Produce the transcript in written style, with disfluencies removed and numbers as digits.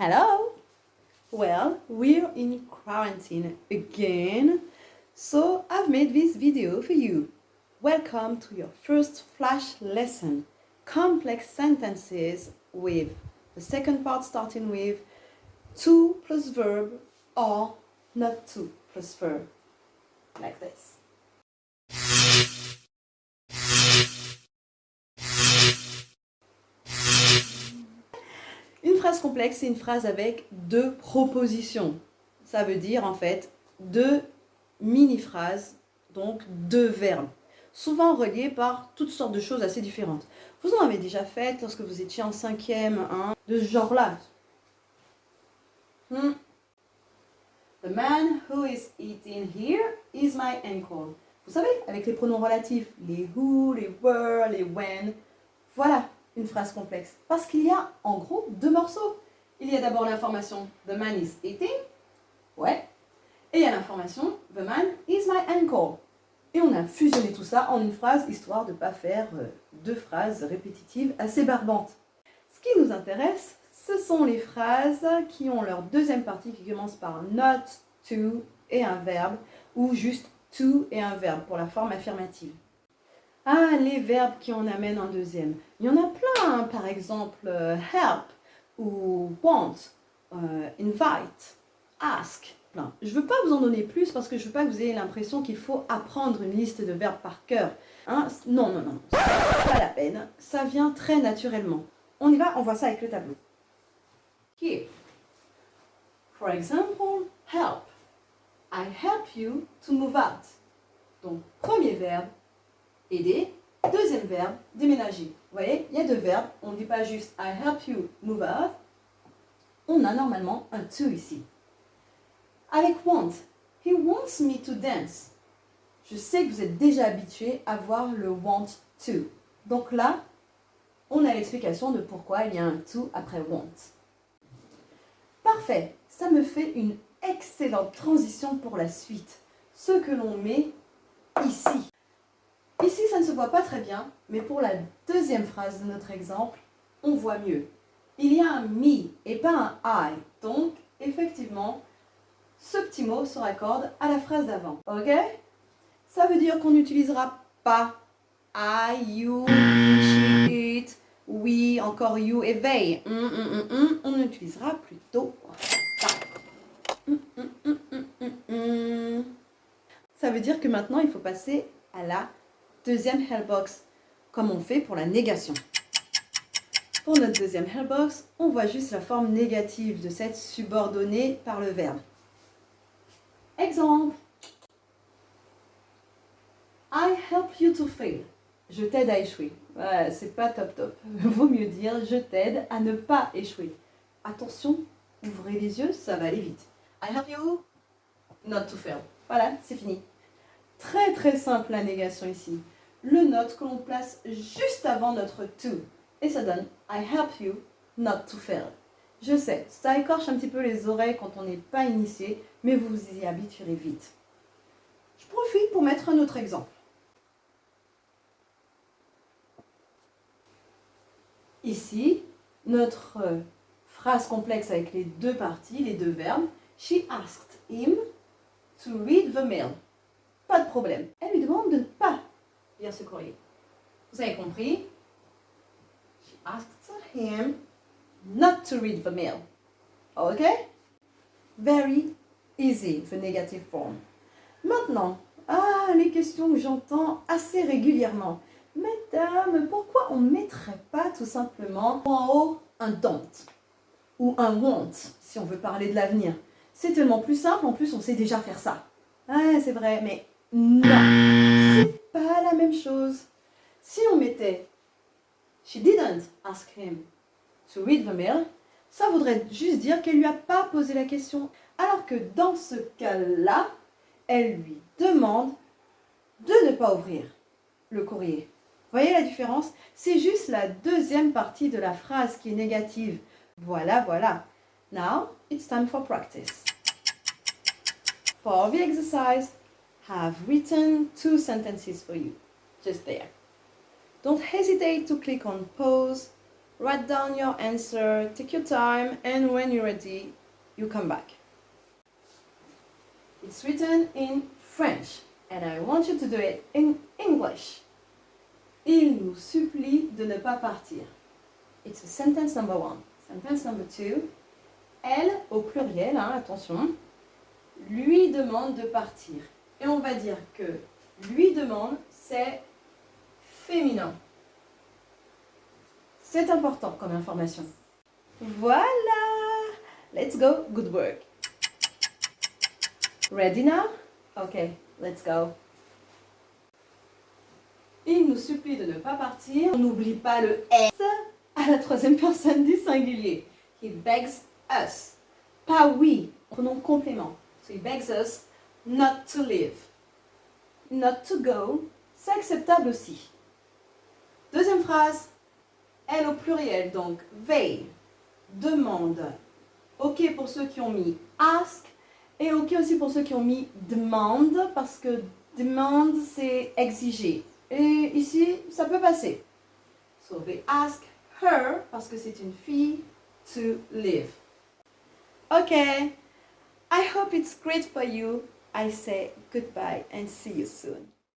Hello! Well, we're in quarantine again, so I've made this video for you. Welcome to your first flash lesson. Complex sentences with the second part starting with to plus verb or not to plus verb. Like this. Une phrase complexe, c'est une phrase avec deux propositions. Ça veut dire en fait deux mini-phrases, donc deux verbes, souvent reliés par toutes sortes de choses assez différentes. Vous en avez déjà fait lorsque vous étiez en cinquième, de ce genre-là. The man who is eating here is my uncle. Vous savez, avec les pronoms relatifs, les who, les were, les when. Voilà une phrase complexe. Parce qu'il y a en gros deux morceaux. Il y a d'abord l'information the man is eating. Ouais. Et il y a l'information the man is my uncle. Et on a fusionné tout ça en une phrase, histoire de ne pas faire deux phrases répétitives assez barbantes. Ce qui nous intéresse, ce sont les phrases qui ont leur deuxième partie qui commence par not, to et un verbe, ou juste to et un verbe pour la forme affirmative. Ah, les verbes qui en amènent un deuxième. Il y en a plein, par exemple help ou want, invite, ask. Plein. Je ne veux pas vous en donner plus parce que je ne veux pas que vous ayez l'impression qu'il faut apprendre une liste de verbes par cœur. Non, c'est pas la peine. Ça vient très naturellement. On y va, on voit ça avec le tableau. Here. For example, help. I help you to move out. Donc, premier verbe, aider. Deuxième verbe, déménager. Vous voyez, il y a deux verbes. On ne dit pas juste I help you move out. On a normalement un to ici. Avec want, he wants me to dance. Je sais que vous êtes déjà habitués à voir le want to. Donc là, on a l'explication de pourquoi il y a un to après want. Parfait, ça me fait une excellente transition pour la suite. Ce que l'on met ici. Ici, ça ne se voit pas très bien, mais pour la deuxième phrase de notre exemple, on voit mieux. Il y a un me et pas un I. Donc, effectivement, ce petit mot se raccorde à la phrase d'avant. Ok? Ça veut dire qu'on n'utilisera pas I, you, she, it, we, encore you et they. On utilisera plutôt ça. Ça veut dire que maintenant, il faut passer à la deuxième hellbox, comme on fait pour la négation. Pour notre deuxième hellbox, on voit juste la forme négative de cette subordonnée par le verbe. Exemple. I help you to fail. Je t'aide à échouer. Ouais, c'est pas top. Vaut mieux dire je t'aide à ne pas échouer. Attention, ouvrez les yeux, ça va aller vite. I help you not to fail. Voilà, c'est fini. Très simple la négation ici. Le not que l'on place juste avant notre to. Et ça donne I help you not to fail. Je sais, ça écorche un petit peu les oreilles quand on n'est pas initié, mais vous vous y habituerez vite. Je profite pour mettre un autre exemple. Ici, notre phrase complexe avec les deux parties, les deux verbes. She asked him to read the mail. Pas de problème. Elle lui demande de ne pas lire ce courrier. Vous avez compris? She asked him not to read the mail. Ok? Very easy, the negative form. Maintenant, les questions que j'entends assez régulièrement. Mesdames, pourquoi on ne mettrait pas tout simplement en haut un don't ou un want, si on veut parler de l'avenir? C'est tellement plus simple, en plus on sait déjà faire ça. C'est vrai, mais non, c'est pas la même chose. Si on mettait She didn't ask him to read the mail, ça voudrait juste dire qu'elle ne lui a pas posé la question. Alors que dans ce cas-là, elle lui demande de ne pas ouvrir le courrier. Voyez la différence? C'est juste la deuxième partie de la phrase qui est négative. Voilà. Now, it's time for practice. For the exercise, I've written 2 sentences for you. Just there. Don't hesitate to click on pause write down your answer, take your time, and when you're ready, you come back. It's written in French, and I want you to do it in English. Il nous supplie de ne pas partir. It's sentence number 1. Sentence number 2. Elle, au pluriel, hein, attention, lui demande de partir. Et on va dire que lui demande, c'est féminin. C'est important comme information. Voilà! Let's go. Good work. Ready now? Okay, let's go. Il nous supplie de ne pas partir. On n'oublie pas le S à la troisième personne du singulier. He begs us. Pas we. Pronom complément. So he begs us not to leave. Not to go. C'est acceptable aussi. Deuxième phrase. Elle au pluriel, donc they. Demande. Ok pour ceux qui ont mis ask. Et ok aussi pour ceux qui ont mis demande. Parce que demande, c'est exiger. Et ici, ça peut passer. So they ask her, parce que c'est une fille, to leave. Okay, I hope it's great for you. I say goodbye and see you soon.